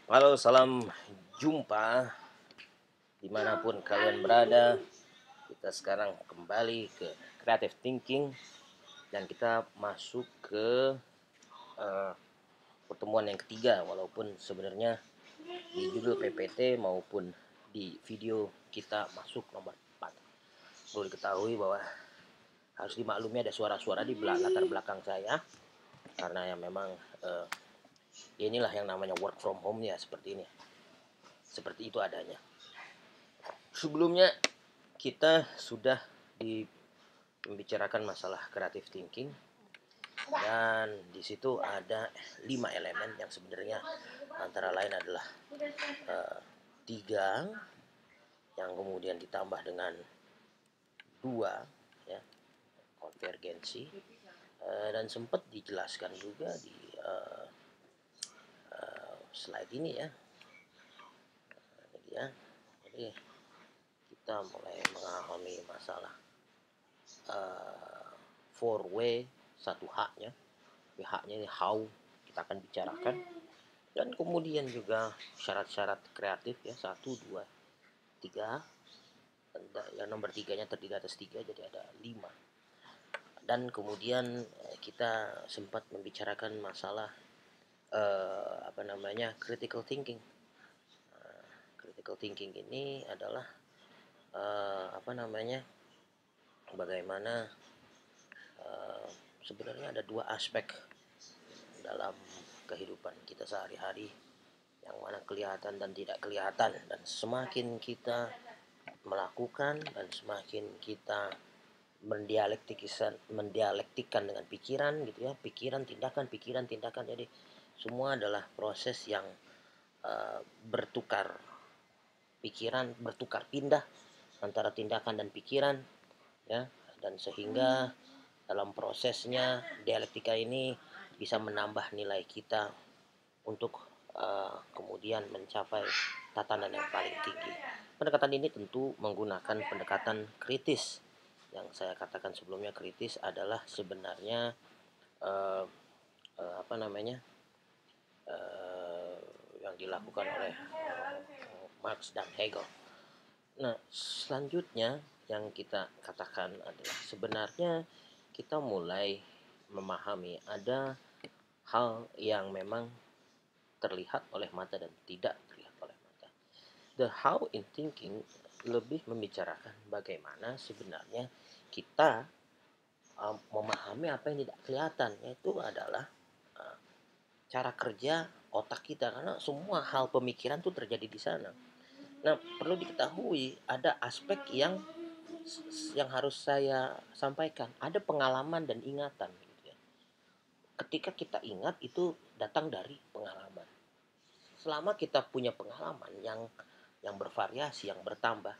Halo, salam jumpa dimanapun kalian berada. Kita sekarang kembali ke creative thinking dan kita masuk ke eh, pertemuan yang ketiga. Walaupun sebenarnya di judul PPT maupun di video kita masuk nomor 4. Perlu diketahui bahwa harus dimaklumi ada suara-suara di latar belakang saya karena yang memang eh, inilah yang namanya work from home ya, seperti ini. Seperti itu adanya. Sebelumnya kita sudah membicarakan masalah creative thinking dan di situ ada 5 elemen yang sebenarnya antara lain adalah uh, 3 yang kemudian ditambah dengan 2 ya, konvergensi, dan sempat dijelaskan juga di slide ini ya. Jadi kita mulai memahami masalah 4W, 1H-nya. H-nya ini how, kita akan bicarakan. Dan kemudian juga syarat-syarat kreatif ya, 1, 2, 3. Yang nomor 3-nya terdiri atas 3, jadi ada 5. Dan kemudian kita sempat membicarakan masalah critical thinking. Critical thinking ini adalah bagaimana sebenarnya ada 2 aspek dalam kehidupan kita sehari-hari yang mana kelihatan dan tidak kelihatan, dan semakin kita melakukan dan semakin kita mendialektikan dengan pikiran gitu ya, pikiran tindakan, jadi semua adalah proses yang bertukar pindah antara tindakan dan pikiran ya, dan sehingga dalam prosesnya dialektika ini bisa menambah nilai kita untuk kemudian mencapai tatanan yang paling tinggi. Pendekatan ini tentu menggunakan pendekatan kritis. Yang saya katakan sebelumnya kritis adalah sebenarnya uh, uh, apa namanya uh, yang dilakukan oleh Marx dan Hegel. Nah, selanjutnya yang kita katakan adalah sebenarnya kita mulai memahami ada hal yang memang terlihat oleh mata dan tidak terlihat oleh mata. The how in thinking lebih membicarakan bagaimana sebenarnya kita memahami apa yang tidak kelihatan, yaitu adalah uh, cara kerja otak kita, karena semua hal pemikiran itu terjadi di sana. Nah, perlu diketahui ada aspek yang harus saya sampaikan. Ada pengalaman dan ingatan gitu ya. Ketika kita ingat itu datang dari pengalaman. Selama kita punya pengalaman yang bervariasi, yang bertambah,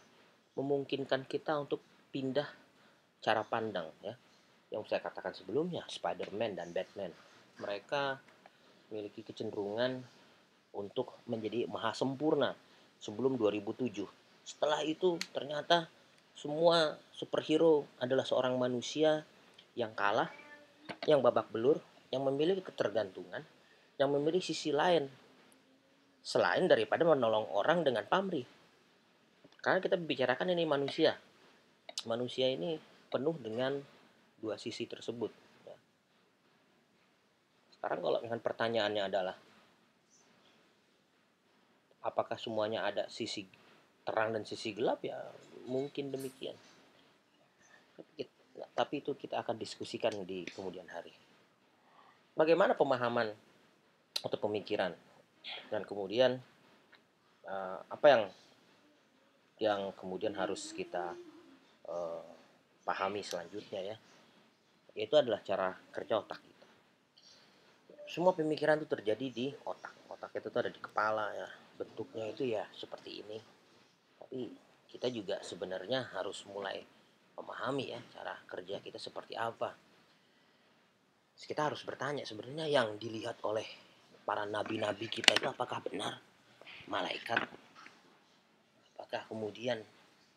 memungkinkan kita untuk pindah cara pandang ya. Yang saya katakan sebelumnya, Spider-Man dan Batman, mereka memiliki kecenderungan untuk menjadi maha sempurna sebelum 2007. Setelah itu ternyata semua superhero adalah seorang manusia yang kalah, yang babak belur, yang memiliki ketergantungan, yang memiliki sisi lain selain daripada menolong orang dengan pamrih. Karena kita bicarakan ini manusia. Manusia ini penuh dengan 2 sisi tersebut. Ya. Sekarang kalau dengan pertanyaannya adalah apakah semuanya ada sisi terang dan sisi gelap, ya mungkin demikian. Tapi itu kita akan diskusikan di kemudian hari. Bagaimana pemahaman atau pemikiran, dan kemudian apa yang kemudian harus kita uh, pahami selanjutnya ya, yaitu adalah cara kerja otak kita. Semua pemikiran itu terjadi di otak. Otak itu tuh ada di kepala ya. Bentuknya itu ya seperti ini. Tapi kita juga sebenarnya harus mulai memahami ya cara kerja kita seperti apa. Kita harus bertanya sebenarnya yang dilihat oleh para nabi-nabi kita itu apakah benar malaikat? Apakah kemudian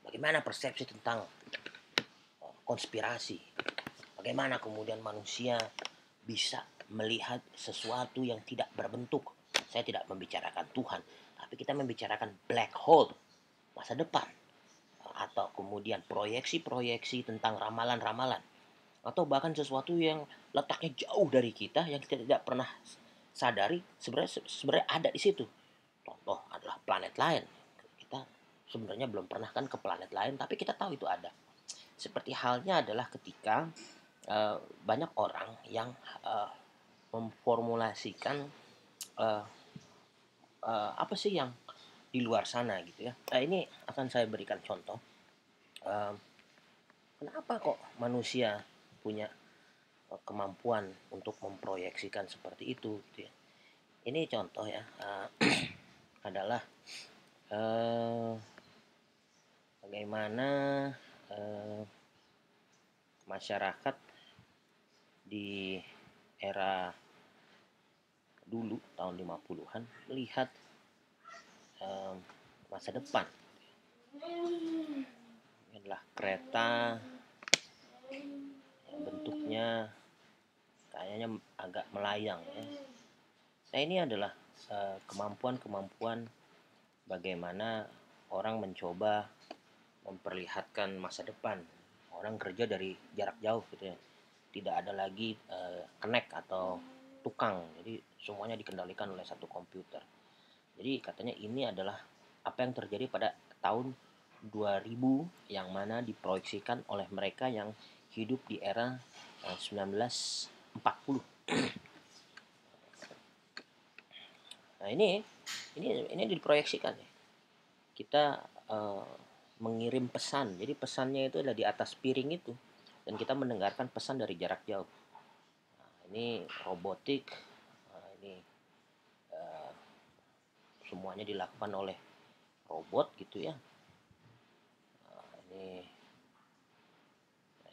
bagaimana persepsi tentang konspirasi? Bagaimana kemudian manusia bisa melihat sesuatu yang tidak berbentuk? Saya tidak membicarakan Tuhan, tapi kita membicarakan black hole, masa depan, atau kemudian proyeksi-proyeksi tentang ramalan-ramalan, atau bahkan sesuatu yang letaknya jauh dari kita yang kita tidak pernah sadari sebenarnya ada di situ. Contoh adalah planet lain. Kita sebenarnya belum pernah kan ke planet lain, tapi kita tahu itu ada. Seperti halnya adalah ketika banyak orang yang memformulasikan uh, apa sih yang di luar sana gitu ya. Nah, ini akan saya berikan contoh. Uh, Kenapa kok manusia punya kemampuan untuk memproyeksikan seperti itu gitu ya. Ini contoh ya, adalah uh, bagaimana uh, masyarakat di era dulu tahun 50-an melihat masa depan. Ini adalah kereta yang bentuknya kayaknya agak melayang ya. Nah, ini adalah kemampuan-kemampuan bagaimana orang mencoba memperlihatkan masa depan. Orang kerja dari jarak jauh gitu ya. Tidak ada lagi connect atau tukang. Jadi semuanya dikendalikan oleh satu komputer. Jadi katanya ini adalah apa yang terjadi pada tahun 2000 yang mana diproyeksikan oleh mereka yang hidup di era 1940. Nah, ini diproyeksikan ya. Kita mengirim pesan. Jadi pesannya itu adalah di atas piring itu dan kita mendengarkan pesan dari jarak jauh. Nah, ini robotik. Nah, ini semuanya dilakukan oleh robot gitu ya. Nah,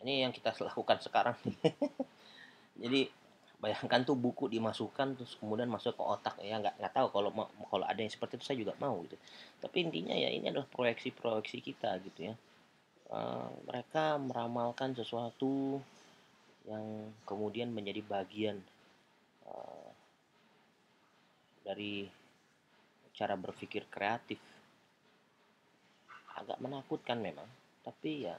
ini yang kita lakukan sekarang. Jadi bayangkan tuh buku dimasukkan terus kemudian masuk ke otak ya, nggak tahu kalau ada yang seperti itu saya juga mau gitu. Tapi intinya ya ini adalah proyeksi-proyeksi kita gitu ya. Mereka meramalkan sesuatu yang kemudian menjadi bagian uh, dari cara berpikir kreatif. Agak menakutkan memang, tapi ya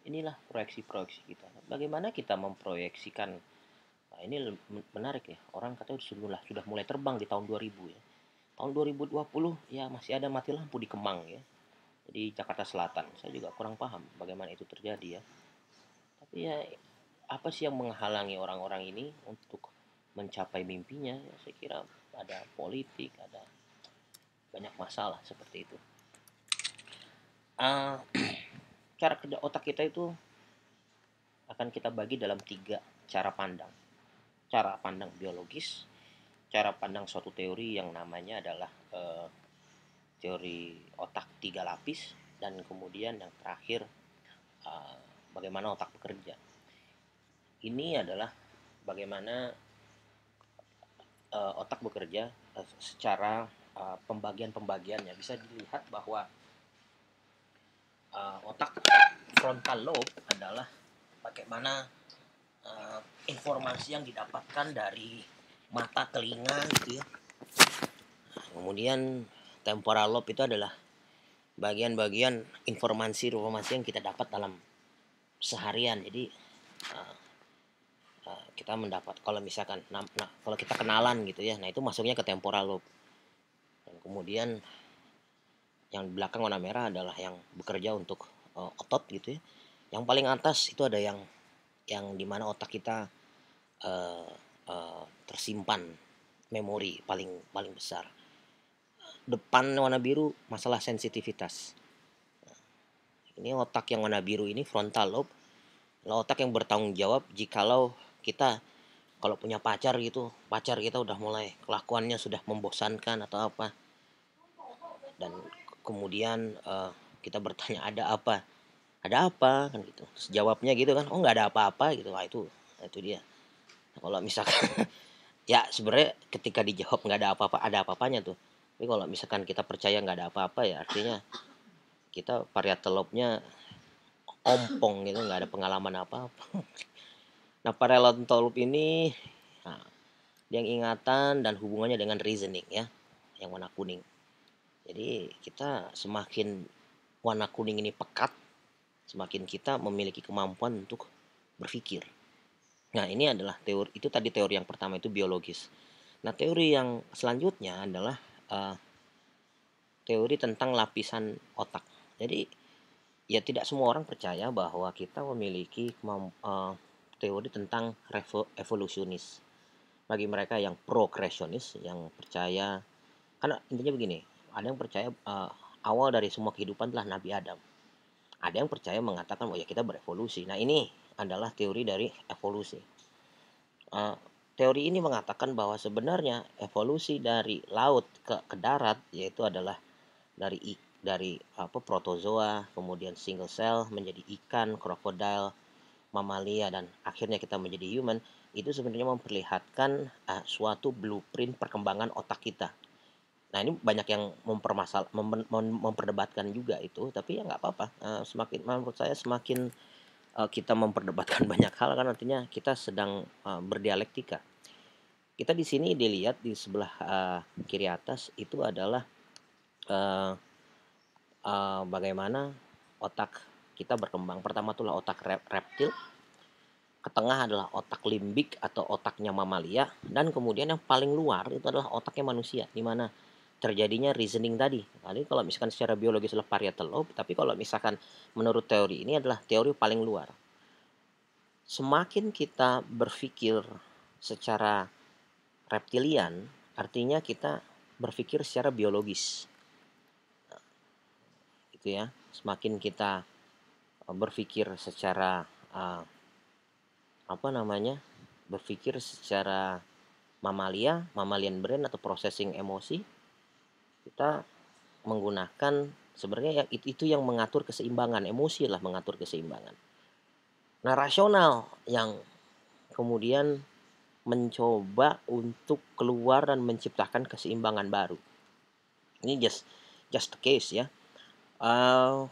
inilah proyeksi-proyeksi kita. Bagaimana kita memproyeksikan. Nah, ini menarik ya. Orang katanya sudah mulai terbang di tahun 2000 ya. Tahun 2020 ya masih ada mati lampu di Kemang ya. Jadi Jakarta Selatan. Saya juga kurang paham bagaimana itu terjadi ya. Tapi ya apa sih yang menghalangi orang-orang ini untuk mencapai mimpinya? Ya, saya kira ada politik, ada banyak masalah seperti itu. Uh, Cara kerja otak kita itu akan kita bagi dalam 3 cara pandang. Cara pandang biologis, cara pandang suatu teori yang namanya adalah teori otak 3 lapis, dan kemudian yang terakhir bagaimana otak bekerja. Ini adalah bagaimana otak bekerja secara pembagian-pembagiannya. Bisa dilihat bahwa otak frontal lobe adalah bagaimana informasi yang didapatkan dari mata, telinga gitu ya. Kemudian temporal lobe itu adalah bagian-bagian informasi yang kita dapat dalam seharian. Jadi kita mendapat kalau misalkan kalau kita kenalan gitu ya, nah itu masuknya ke temporal lobe. Dan kemudian yang belakang warna merah adalah yang bekerja untuk otot gitu ya. Yang paling atas itu ada yang dimana otak kita tersimpan memori paling paling besar. Depan warna biru masalah sensitivitas. Ini otak yang warna biru ini frontal lobe, otak yang bertanggung jawab jikalau kita kalau punya pacar gitu, pacar kita udah mulai kelakuannya sudah membosankan atau apa, dan kemudian kita bertanya ada apa kan gitu, terus jawabnya gitu kan, oh nggak ada apa-apa gitu. Nah, itu dia. Nah, kalau misalkan ya sebenarnya ketika dijawab nggak ada apa-apa, ada apa-apanya tuh. Tapi kalau misalkan kita percaya nggak ada apa-apa ya artinya kita parietal lobe-nya ompong gitu, nggak ada pengalaman apa-apa. Nah, parietal lobe ini nah, yang ingatan dan hubungannya dengan reasoning ya, yang warna kuning. Jadi kita semakin warna kuning ini pekat, semakin kita memiliki kemampuan untuk berpikir. Nah, ini adalah teori, itu tadi teori yang pertama itu biologis. Nah, teori yang selanjutnya adalah uh, teori tentang lapisan otak. Jadi, ya tidak semua orang percaya bahwa kita memiliki teori tentang evolusionis. Bagi mereka yang progresionis, yang percaya, karena intinya begini, ada yang percaya awal dari semua kehidupan adalah Nabi Adam. Ada yang percaya mengatakan, oh ya kita berevolusi. Nah ini adalah teori dari evolusi. Uh, Teori ini mengatakan bahwa sebenarnya evolusi dari laut ke darat yaitu adalah dari apa protozoa, kemudian single cell menjadi ikan, krokodil, mamalia dan akhirnya kita menjadi human, itu sebenarnya memperlihatkan suatu blueprint perkembangan otak kita. Nah ini banyak yang memperdebatkan juga itu, tapi ya nggak apa-apa. Semakin menurut saya semakin kita memperdebatkan banyak hal kan artinya kita sedang berdialektika. Kita di sini dilihat di sebelah kiri atas itu adalah uh, bagaimana otak kita berkembang. Pertama itulah otak reptil, ke tengah adalah otak limbik atau otaknya mamalia, dan kemudian yang paling luar itu adalah otaknya manusia, di mana terjadinya reasoning tadi. Tadi kalau misalkan secara biologis adalah parietal lobe, tapi kalau misalkan menurut teori ini adalah teori paling luar. Semakin kita berpikir secara reptilian, artinya kita berpikir secara biologis, gitu ya. Semakin kita berpikir secara apa namanya, berpikir secara mammalian brain atau processing emosi, kita menggunakan sebenarnya ya itu yang mengatur keseimbangan emosi lah, mengatur keseimbangan. Nah rasional yang kemudian mencoba untuk keluar dan menciptakan keseimbangan baru. Ini just the case ya.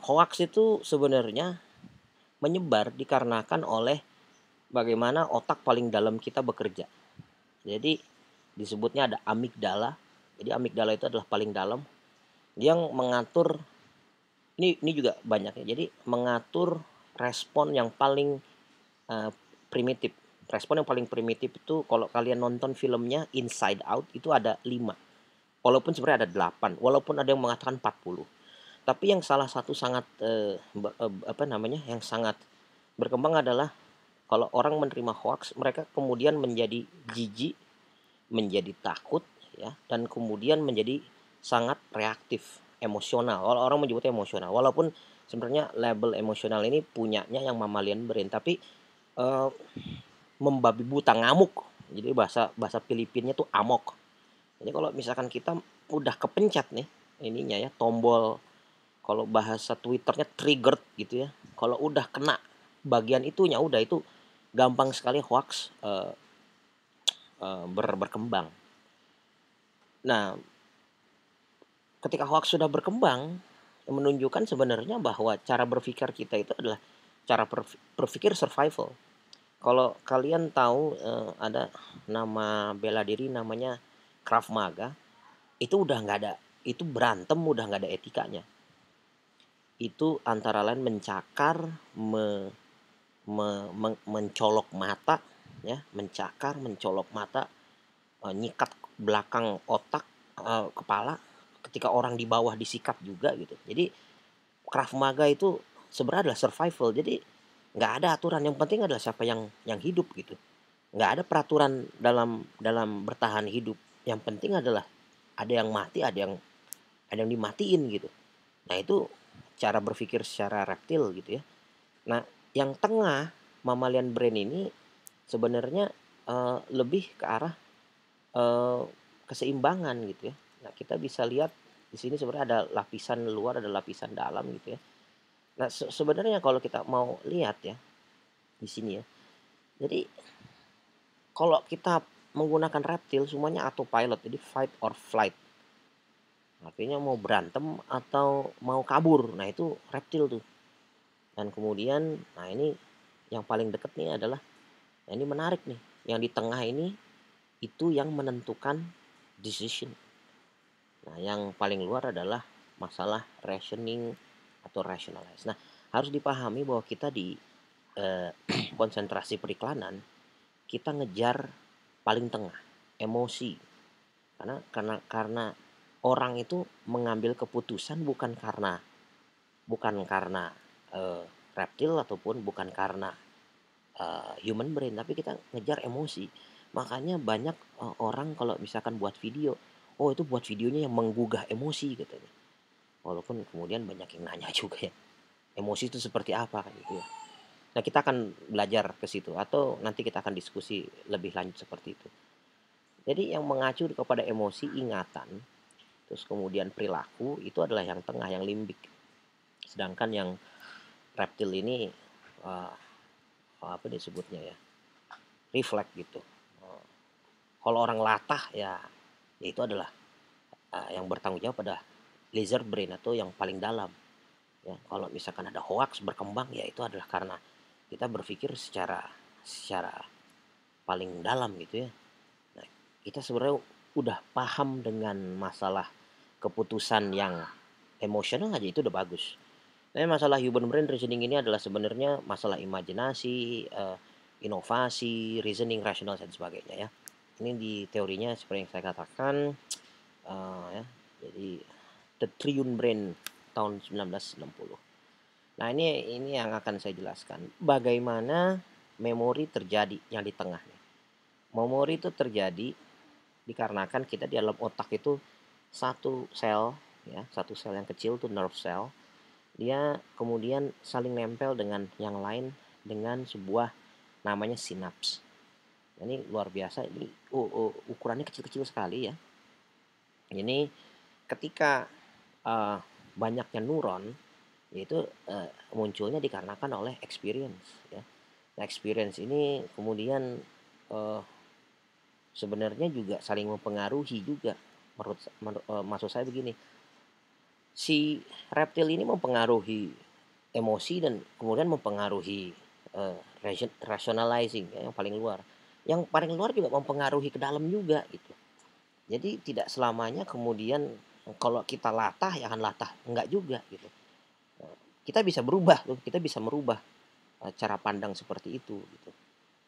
Hoax itu sebenarnya menyebar dikarenakan oleh bagaimana otak paling dalam kita bekerja. Jadi disebutnya ada amigdala. Jadi amigdala itu adalah paling dalam yang mengatur, ini juga banyak ya. Jadi mengatur respon yang paling uh, primitif. Respon yang paling primitif itu kalau kalian nonton filmnya Inside Out itu ada 5. Walaupun sebenarnya ada 8, walaupun ada yang mengatakan 40. Tapi yang salah satu sangat apa namanya? Yang sangat berkembang adalah kalau orang menerima hoax, mereka kemudian menjadi jijik, menjadi takut ya, dan kemudian menjadi sangat reaktif, emosional. Kalau orang menyebutnya emosional, walaupun sebenarnya label emosional ini punyanya yang mammalian brain, tapi eh, membabi buta, ngamuk. Jadi bahasa bahasa Filipinnya tuh amok. Jadi kalau misalkan kita udah kepencet nih ininya ya, tombol, kalau bahasa Twitternya triggered gitu ya. Kalau udah kena bagian itunya udah itu gampang sekali hoax berkembang. Nah, ketika hoax sudah berkembang, menunjukkan sebenarnya bahwa cara berpikir kita itu adalah cara berpikir survival. Kalau kalian tahu ada nama bela diri namanya Krav Maga, itu udah nggak ada, itu berantem udah nggak ada etikanya. Itu antara lain mencakar, mencolok mata, ya, mencakar, mencolok mata, nyikat belakang otak, kepala, ketika orang di bawah disikat juga gitu. Jadi Krav Maga itu sebenarnya adalah survival. Jadi nggak ada aturan, yang penting adalah siapa yang hidup gitu. Nggak ada peraturan dalam dalam bertahan hidup. Yang penting adalah ada yang mati, ada yang dimatiin gitu. Nah itu cara berpikir secara reptil gitu ya. Nah yang tengah, mammalian brain ini sebenarnya lebih ke arah eh, keseimbangan gitu ya. Nah kita bisa lihat di sini sebenarnya ada lapisan luar, ada lapisan dalam gitu ya. Nah sebenarnya kalau kita mau lihat ya di sini ya, jadi kalau kita menggunakan reptil semuanya autopilot, jadi fight or flight. Artinya mau berantem atau mau kabur. Nah, itu reptil tuh. Dan kemudian, nah ini yang paling deket nih adalah, nah ini menarik nih. Yang di tengah ini itu yang menentukan decision. Nah, yang paling luar adalah masalah rationing atau rationalize. Nah, harus dipahami bahwa kita di konsentrasi periklanan, kita ngejar paling tengah, emosi. Karena orang itu mengambil keputusan bukan karena reptil ataupun bukan karena human brain, tapi kita ngejar emosi. Makanya banyak orang kalau misalkan buat video, oh itu buat videonya yang menggugah emosi katanya. Walaupun kemudian banyak yang nanya juga ya, emosi itu seperti apa kan gitu ya. Nah, kita akan belajar ke situ atau nanti kita akan diskusi lebih lanjut seperti itu. Jadi yang mengacu kepada emosi, ingatan, terus kemudian perilaku itu adalah yang tengah, yang limbik. Sedangkan yang reptil ini uh, apa disebutnya ya, refleks gitu. Kalau orang latah ya, itu adalah yang bertanggung jawab pada lizard brain atau yang paling dalam. Ya, kalau misalkan ada hoax berkembang ya itu adalah karena kita berpikir secara paling dalam gitu ya. Nah, kita sebenarnya udah paham dengan masalah keputusan yang emosional aja itu udah bagus. Tapi masalah human brain reasoning ini adalah sebenarnya masalah imajinasi, inovasi, reasoning, rasional dan sebagainya ya. Ini di teorinya seperti yang saya katakan, ya. Jadi The Triune Brain tahun 1960. Nah, ini yang akan saya jelaskan. Bagaimana memori terjadi yang di tengah. Memori itu terjadi dikarenakan kita di dalam otak itu satu sel, ya, satu sel yang kecil itu nerve cell. Dia kemudian saling nempel dengan yang lain dengan sebuah namanya sinaps. Ini luar biasa, ini ukurannya kecil-kecil sekali ya. Ini ketika banyaknya neuron, yaitu munculnya dikarenakan oleh experience ya. Nah, experience ini kemudian sebenarnya juga saling mempengaruhi juga. Maksud saya begini, si reptil ini mempengaruhi emosi dan kemudian mempengaruhi rationalizing ya, yang paling luar. Yang paling luar juga mempengaruhi ke dalam juga gitu. Jadi tidak selamanya kemudian kalau kita latah ya akan latah, enggak juga gitu. Kita bisa berubah tuh, kita bisa merubah cara pandang seperti itu gitu.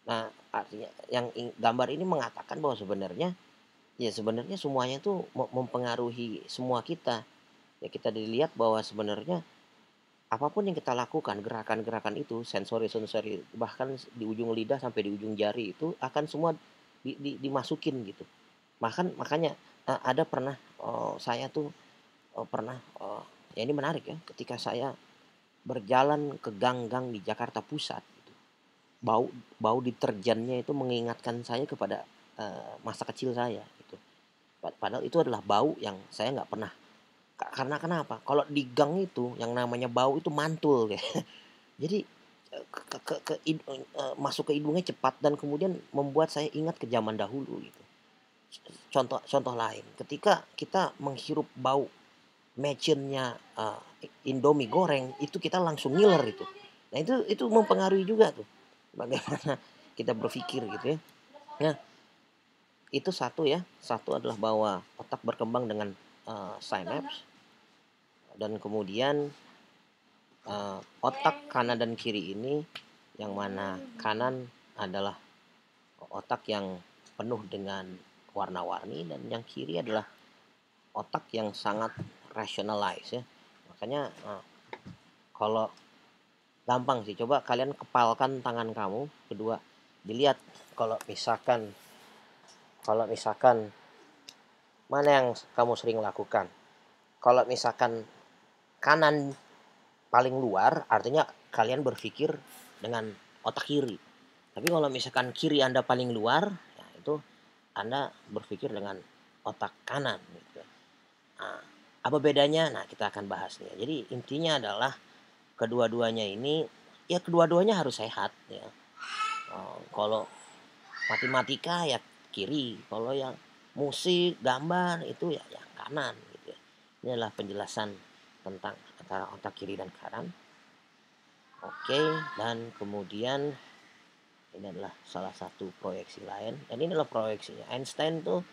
Nah, artinya yang gambar ini mengatakan bahwa sebenarnya semuanya itu mempengaruhi semua kita. Ya, kita dilihat bahwa sebenarnya apapun yang kita lakukan, gerakan-gerakan itu, sensori-sensori, bahkan di ujung lidah sampai di ujung jari itu akan semua dimasukin gitu. Makanya ada pernah saya tuh pernah ya ini menarik ya, ketika saya berjalan ke gang-gang di Jakarta Pusat gitu. Bau bau deterjennya itu mengingatkan saya kepada masa kecil saya gitu. Padahal itu adalah bau yang saya nggak pernah. Karena kenapa? Kalau di gang itu yang namanya bau itu mantul kayak. Jadi masuk ke hidungnya cepat dan kemudian membuat saya ingat ke zaman dahulu gitu. Contoh contoh lain, ketika kita menghirup bau mecennya Indomie goreng itu kita langsung ngiler itu. Nah, itu mempengaruhi juga tuh bagaimana kita berpikir gitu ya. Nah, itu satu ya. Satu adalah bahwa otak berkembang dengan synapse dan kemudian otak kanan dan kiri ini yang mana kanan adalah otak yang penuh dengan warna-warni dan yang kiri adalah otak yang sangat rationalize ya. Makanya kalau gampang sih, coba kalian kepalkan tangan kamu kedua, dilihat kalau misalkan mana yang kamu sering lakukan. Kalau misalkan kanan paling luar, artinya kalian berpikir dengan otak kiri. Tapi kalau misalkan kiri Anda paling luar, ya itu Anda berpikir dengan otak kanan gitu. Nah, apa bedanya? Nah, kita akan bahas nih. Jadi intinya adalah kedua-duanya ini ya kedua-duanya harus sehat ya. Kalau matematika ya kiri, kalau yang musik, gambar itu ya yang kanan gitu ya. Ini adalah penjelasan tentang antara otak kiri dan kanan. Oke, dan kemudian Ini adalah salah satu proyeksi lain, dan ini adalah proyeksinya Einstein tuh.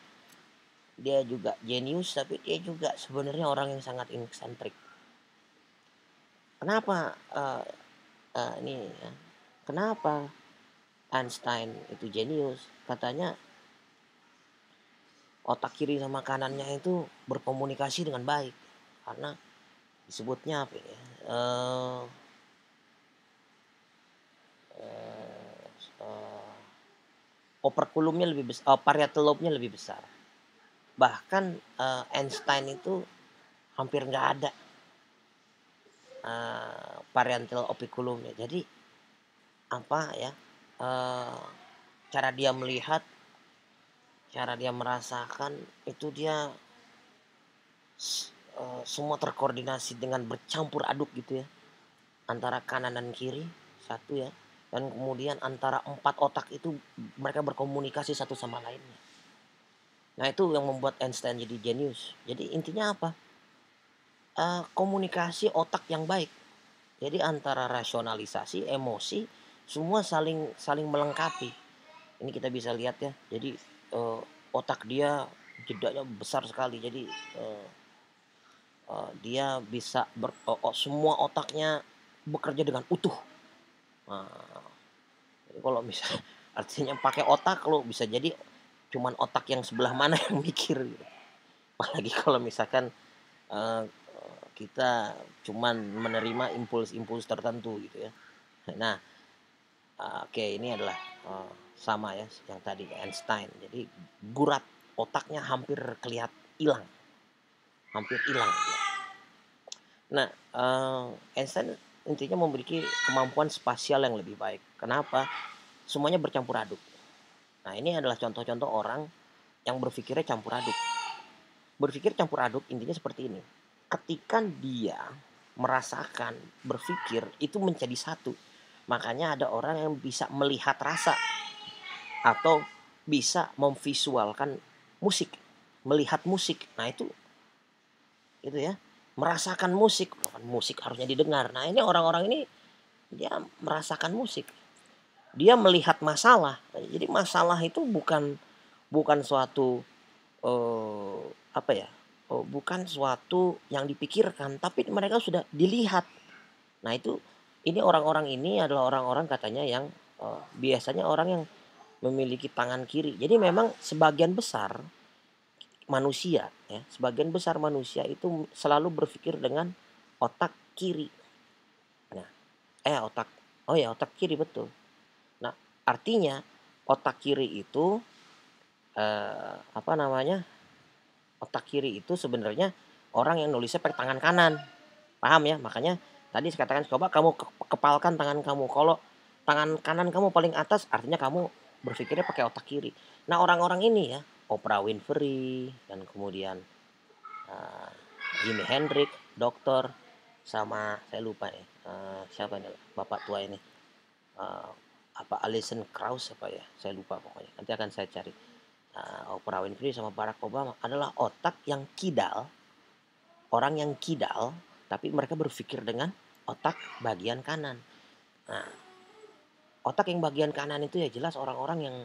Dia juga jenius, tapi dia juga sebenarnya orang yang sangat eksentrik. Kenapa ini ya, kenapa Einstein itu jenius? Katanya otak kiri sama kanannya itu berkomunikasi dengan baik, karena disebutnya apa ya? Operculumnya lebih besar, parietal lobe-nya lebih besar. Bahkan Einstein itu hampir nggak ada parietal operculumnya. Jadi apa ya? Cara dia melihat, cara dia merasakan itu dia semua terkoordinasi dengan bercampur aduk gitu ya, antara kanan dan kiri satu ya, dan kemudian antara 4 otak itu mereka berkomunikasi satu sama lainnya. Nah itu yang membuat Einstein jadi jenius. Jadi intinya apa? Komunikasi otak yang baik. Jadi antara rasionalisasi, emosi, semua saling saling melengkapi. Ini kita bisa lihat ya. Jadi otak dia jedanya besar sekali. Jadi dia bisa semua otaknya bekerja dengan utuh. Nah, jadi kalau misalnya artinya pakai otak, lo bisa jadi cuman otak yang sebelah mana yang mikir gitu. Apalagi kalau misalkan kita cuman menerima impuls-impuls tertentu gitu ya. Nah, oke, ini adalah sama ya yang tadi Einstein. Jadi gurat otaknya hampir kelihatan hilang, hampir hilang. Nah, Einstein intinya memiliki kemampuan spasial yang lebih baik. Kenapa? Semuanya bercampur aduk. Nah, ini adalah contoh-contoh orang yang berpikirnya campur aduk. Berpikir campur aduk intinya seperti ini. Ketika dia merasakan, berpikir, itu menjadi satu. Makanya ada orang yang bisa melihat rasa atau bisa memvisualkan musik, melihat musik. Nah, itu ya, merasakan musik. Musik harusnya didengar. Nah, ini orang-orang ini dia merasakan musik. Dia melihat masalah. Jadi masalah itu bukan suatu apa ya? Bukan suatu yang dipikirkan, tapi mereka sudah dilihat. Nah, itu ini orang-orang ini adalah orang-orang katanya yang biasanya orang yang memiliki tangan kiri. Jadi memang sebagian besar manusia ya, sebagian besar manusia itu selalu berpikir dengan otak kiri. Nah, otak otak kiri betul. Nah, artinya otak kiri itu apa namanya? Otak kiri itu sebenarnya orang yang nulisnya pakai tangan kanan. Paham ya? Makanya tadi saya katakan coba kamu kepalkan tangan kamu. Kalau tangan kanan kamu paling atas artinya kamu berpikirnya pakai otak kiri. Nah, orang-orang ini ya, Oprah Winfrey dan kemudian Jimi Hendrix, dokter, sama saya lupa ya, siapa ini bapak tua ini, apa Alison Krauss apa ya, saya lupa pokoknya. Nanti akan saya cari. Oprah Winfrey sama Barack Obama adalah otak yang kidal, orang yang kidal, tapi mereka berpikir dengan otak bagian kanan. Nah, otak yang bagian kanan itu ya jelas orang-orang yang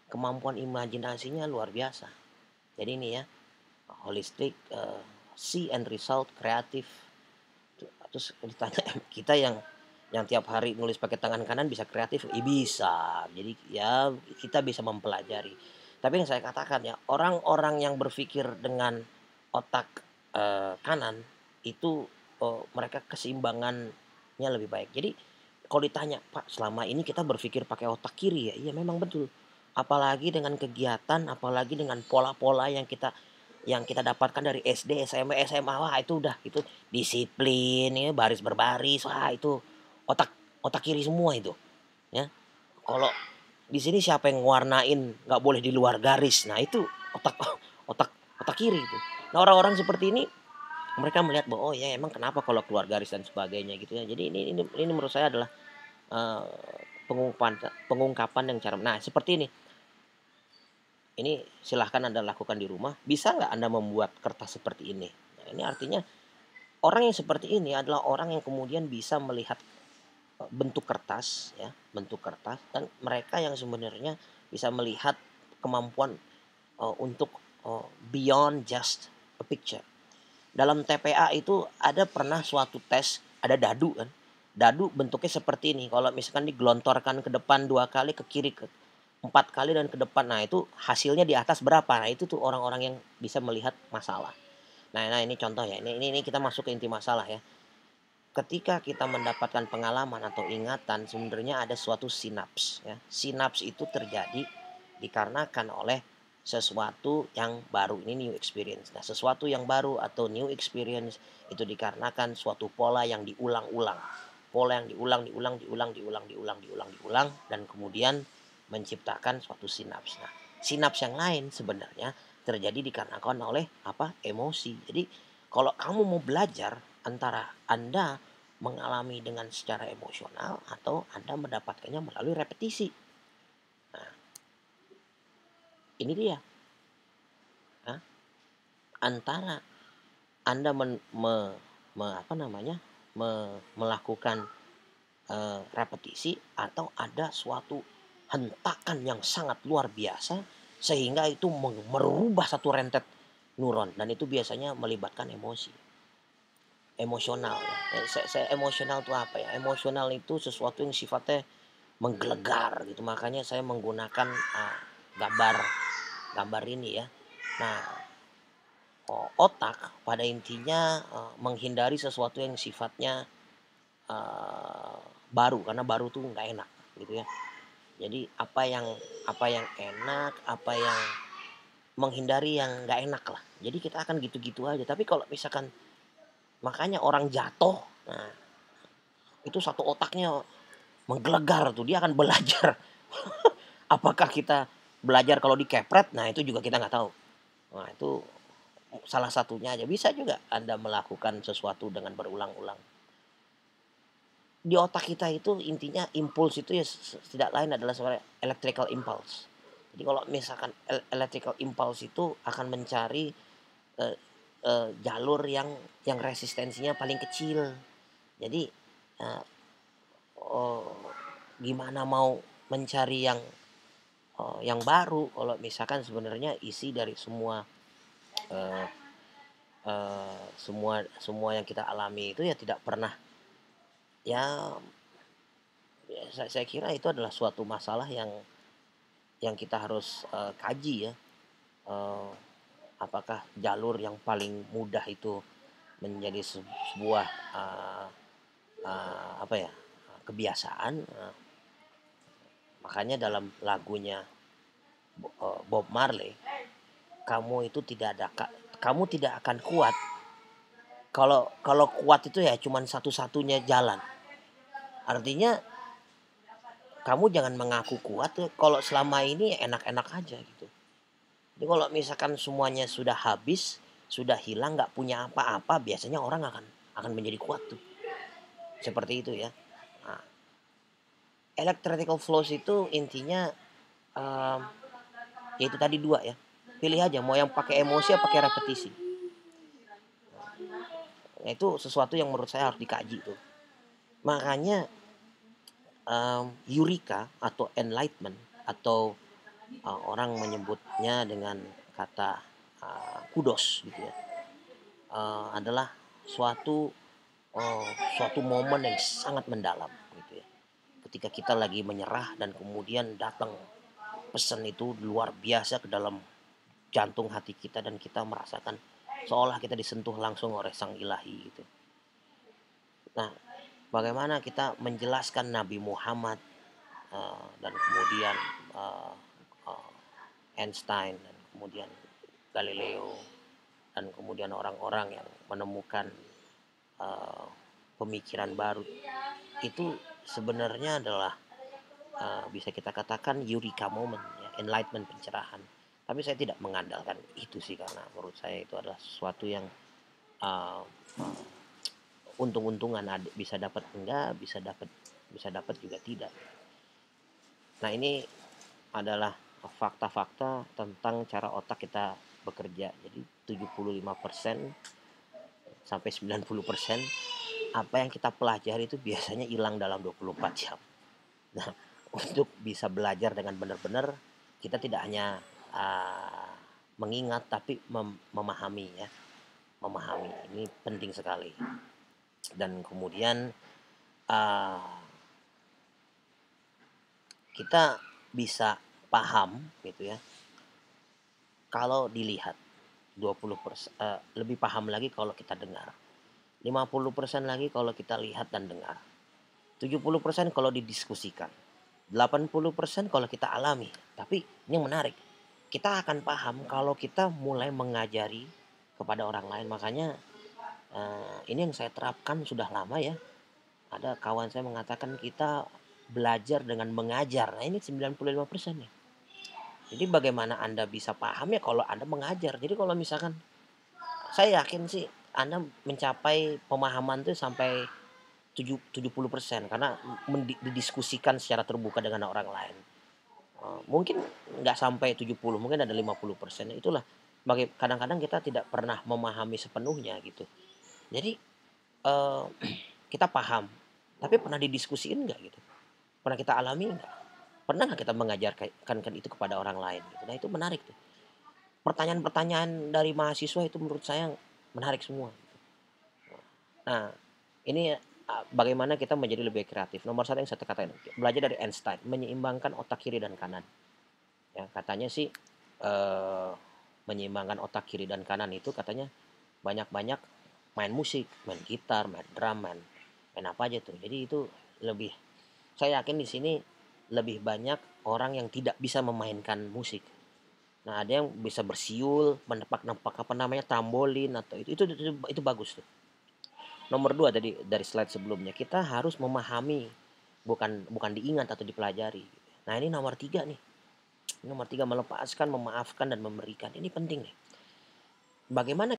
kemampuan imajinasinya luar biasa. Jadi ini ya, holistic, see and result, kreatif. Terus ditanya kita yang tiap hari nulis pakai tangan kanan bisa kreatif? Bisa. Jadi ya kita bisa mempelajari. Tapi yang saya katakan ya, orang-orang yang berpikir dengan otak kanan itu mereka keseimbangannya lebih baik. Jadi kalau ditanya, Pak, selama ini kita berpikir pakai otak kiri ya? Iya memang betul. Apalagi dengan kegiatan, apalagi dengan pola-pola yang kita dapatkan dari SD, SMP, SMA, wah itu udah itu disiplin ya, baris berbaris, wah itu otak otak kiri semua itu, ya. Kalau di sini siapa yang warnain nggak boleh di luar garis, nah itu otak otak otak kiri itu. Nah, orang-orang seperti ini mereka melihat bahwa oh ya emang kenapa kalau keluar garis dan sebagainya gitu ya. Jadi ini menurut saya adalah eh, pengungkapan yang cara. Nah, seperti ini silahkan Anda lakukan di rumah. Bisa nggak Anda membuat kertas seperti ini? Nah, ini artinya orang yang seperti ini adalah orang yang kemudian bisa melihat bentuk kertas ya, bentuk kertas, dan mereka yang sebenarnya bisa melihat kemampuan untuk beyond just a picture. Dalam TPA itu ada pernah suatu tes, ada dadu kan. Dadu bentuknya seperti ini. Kalau misalkan digelontorkan ke depan 2 kali, ke kiri 4 kali, dan ke depan. Nah, itu hasilnya di atas berapa? Nah, itu tuh orang-orang yang bisa melihat masalah. Nah, ini contoh ya. Ini kita masuk ke inti masalah ya. Ketika kita mendapatkan pengalaman atau ingatan, sebenarnya ada suatu sinaps ya. Sinaps itu terjadi dikarenakan oleh sesuatu yang baru, ini new experience. Nah, sesuatu yang baru atau new experience itu dikarenakan suatu pola yang diulang-ulang. Pola yang diulang, dan kemudian menciptakan suatu sinaps. Nah, sinaps yang lain sebenarnya terjadi dikarenakan oleh apa? Emosi. Jadi kalau kamu mau belajar, antara Anda mengalami dengan secara emosional atau Anda mendapatkannya melalui repetisi. Nah, ini dia. Nah, antara Anda apa namanya, melakukan repetisi, atau ada suatu hentakan yang sangat luar biasa sehingga itu merubah satu rentet neuron, dan itu biasanya melibatkan emosi. Emosional ya. Saya emosional itu apa ya? Emosional itu sesuatu yang sifatnya menggelegar gitu. Makanya saya menggunakan gambar gambar ini ya. Nah, otak pada intinya menghindari sesuatu yang sifatnya baru, karena baru tuh nggak enak gitu ya. Jadi apa yang enak, apa yang menghindari yang nggak enak lah. Jadi kita akan gitu-gitu aja. Tapi kalau misalkan, makanya orang jatuh, nah itu satu otaknya menggelegar tuh, dia akan belajar. Apakah kita belajar kalau dikepret? Nah, itu juga kita nggak tahu. Nah, itu salah satunya aja. Bisa juga Anda melakukan sesuatu dengan berulang-ulang. Di otak kita itu intinya impuls itu ya tidak lain adalah sebenarnya electrical impulse. Jadi kalau misalkan electrical impulse itu akan mencari eh, jalur yang resistensinya paling kecil. Jadi eh, oh, gimana mau mencari yang baru kalau misalkan sebenarnya isi dari semua eh, semua yang kita alami itu ya tidak pernah ya, saya kira itu adalah suatu masalah yang kita harus kaji ya. Eh, Apakah jalur yang paling mudah itu menjadi sebuah apa ya, kebiasaan. Makanya dalam lagunya Bob Marley, kamu itu kamu tidak akan kuat kalau kalau kuat itu ya cuman satu-satunya jalan. Artinya kamu jangan mengaku kuat ya kalau selama ini enak-enak aja gitu. Jadi kalau misalkan semuanya sudah habis, sudah hilang, nggak punya apa-apa, biasanya orang akan menjadi kuat tuh. Seperti itu ya. Nah, electrical flows itu intinya um, yaitu tadi dua ya. Pilih aja mau yang pakai emosi atau pakai repetisi. Nah, itu sesuatu yang menurut saya harus dikaji tuh. Makanya eureka atau enlightenment, atau orang menyebutnya dengan kata kudos gitu ya, adalah suatu suatu momen yang sangat mendalam gitu ya. Ketika kita lagi menyerah dan kemudian datang pesan itu luar biasa ke dalam jantung hati kita, dan kita merasakan seolah kita disentuh langsung oleh sang ilahi gitu. Nah, bagaimana kita menjelaskan Nabi Muhammad dan kemudian uh, uh, Einstein, dan kemudian Galileo, dan kemudian orang-orang yang menemukan uh, pemikiran baru itu sebenarnya adalah bisa kita katakan eureka moment ya, enlightenment, pencerahan. Tapi saya tidak mengandalkan itu sih, karena menurut saya itu adalah sesuatu yang uh, uh, untung-untungan, bisa dapat enggak, bisa dapat juga tidak. Nah, ini adalah fakta-fakta tentang cara otak kita bekerja. Jadi 75% sampai 90% apa yang kita pelajari itu biasanya hilang dalam 24 jam. Nah, untuk bisa belajar dengan benar-benar, kita tidak hanya uh, mengingat tapi memahami ya, memahami ini penting sekali. Dan kemudian uh, kita bisa paham gitu ya kalau dilihat. 20% lebih paham lagi kalau kita dengar. 50% lagi kalau kita lihat dan dengar. 70% kalau didiskusikan. 80% kalau kita alami. Tapi ini yang menarik. Kita akan paham kalau kita mulai mengajari kepada orang lain. Makanya ini yang saya terapkan sudah lama ya. Ada kawan saya mengatakan kita belajar dengan mengajar. Nah ini 95% ya. Jadi bagaimana Anda bisa paham ya kalau Anda mengajar. Jadi kalau misalkan saya yakin sih Anda mencapai pemahaman itu sampai 70% karena didiskusikan secara terbuka dengan orang lain. Mungkin nggak sampai 70, mungkin ada 50%. Itulah kadang-kadang kita tidak pernah memahami sepenuhnya gitu. Jadi eh, kita paham, tapi pernah didiskusiin nggak gitu? Pernah kita alami nggak? Pernah nggak kita mengajarkan itu kepada orang lain? Gitu? Nah itu menarik tuh. Pertanyaan-pertanyaan dari mahasiswa itu menurut saya menarik semua. Nah, ini bagaimana kita menjadi lebih kreatif. Nomor satu yang saya katakan, belajar dari Einstein, menyeimbangkan otak kiri dan kanan. Ya, katanya sih eh, menyeimbangkan otak kiri dan kanan itu katanya banyak-banyak main musik, main gitar, main drum, main apa aja tuh. Jadi itu lebih, saya yakin di sini lebih banyak orang yang tidak bisa memainkan musik. Nah, ada yang bisa bersiul, menepak-nepak apa namanya, trambolin atau itu bagus tuh. Nomor dua tadi dari slide sebelumnya, kita harus memahami, bukan bukan diingat atau dipelajari. Nah ini nomor tiga nih. Nomor tiga, melepaskan, memaafkan dan memberikan. Ini penting nih. Bagaimana